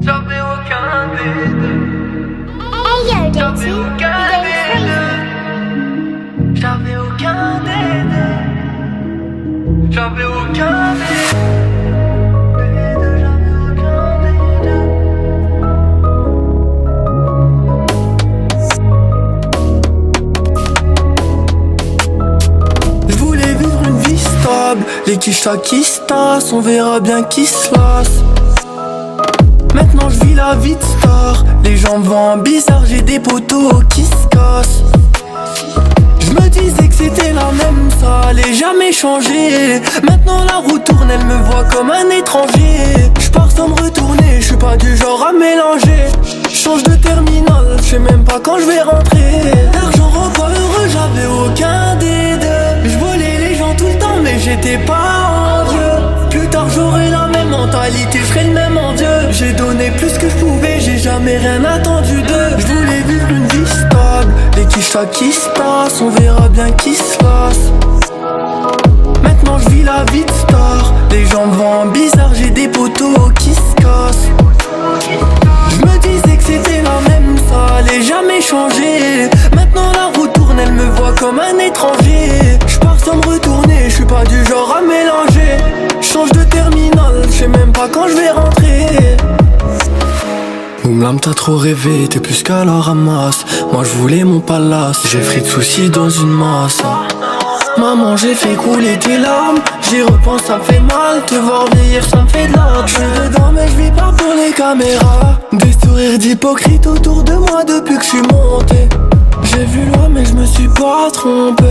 J'avais aucun des deux. J'avais aucun des deux. J'avais aucun des deux. J'avais aucun des deux. J'avais aucun des deux. Je voulais vivre une vie stable, les quichas qui se tassent, on verra bien qui se lasse. Maintenant je vis la vie de star, les gens me voient bizarre, j'ai des poteaux qui se cassent. Je me disais que c'était la même, ça allait jamais changer. Maintenant la roue tourne, elle me voit comme un étranger. Je pars sans me retourner, je suis pas du genre à mélanger. Change de terminal, je sais même pas quand je vais rentrer. L'argent rend pas heureux, j'avais aucun des deux. Je volais les gens tout le temps mais j'étais pas envieux. Plus tard j'aurai la même mentalité, je ferai le même envieux. J'ai donné plus que je pouvais, j'ai jamais rien attendu d'eux. Je voulais vivre une vie stable, les quichas qui se tassent, on verra bien qui se lasse. Maintenant je vis la vie de star, les gens me voient bizarre, j'ai des poteaux qui se cassent. Je me disais que c'était la même, ça allait jamais changer. Maintenant la roue tourne, elle me voit comme un étranger. Je pars sans me retourner, je suis pas du genre à mélanger. Change de terminal, je sais même pas quand je vais rentrer. Oumlam t'as trop rêvé, t'es plus qu'à la ramasse. Moi je voulais mon palace, j'ai pris de soucis dans une masse. Maman j'ai fait couler tes larmes, j'y repense ça me fait mal. Te voir vieillir ça me fait de la peine. Je suis dedans mais je vis pas pour les caméras. Des sourires d'hypocrite autour de moi depuis que je suis monté. J'ai vu loin mais je me suis pas trompé.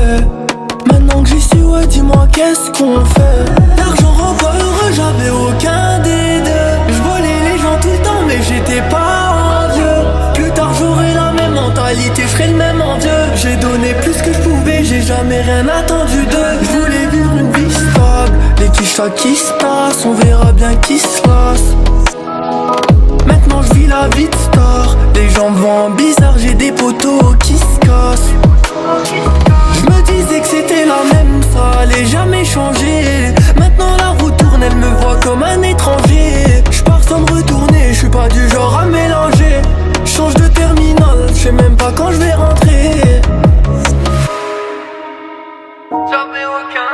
Maintenant que j'y suis, ouais dis-moi qu'est-ce qu'on fait. L'argent rend pas heureux, j'avais aucun des deux. Je volais les gens tout le temps mais j'étais pas envieux. Plus tard j'aurai la même mentalité, je ferai le même envieux. J'ai donné plus que je pouvais, j'ai jamais rien attendu d'eux. Je voulais vivre une vie stable, les quichas qui se tassent, on verra bien qui se lasse. Maintenant je vis la vie de star, les gens me voient bizarre, j'ai des poteaux qui se cassent. Je me disais que c'était la même, ça allait jamais changer. Maintenant la roue tourne, elle me voit comme un étranger. Je pars sans me retourner, je suis pas du genre à mélanger. Change de terminal, je sais même pas quand je vais rentrer. J'avais aucun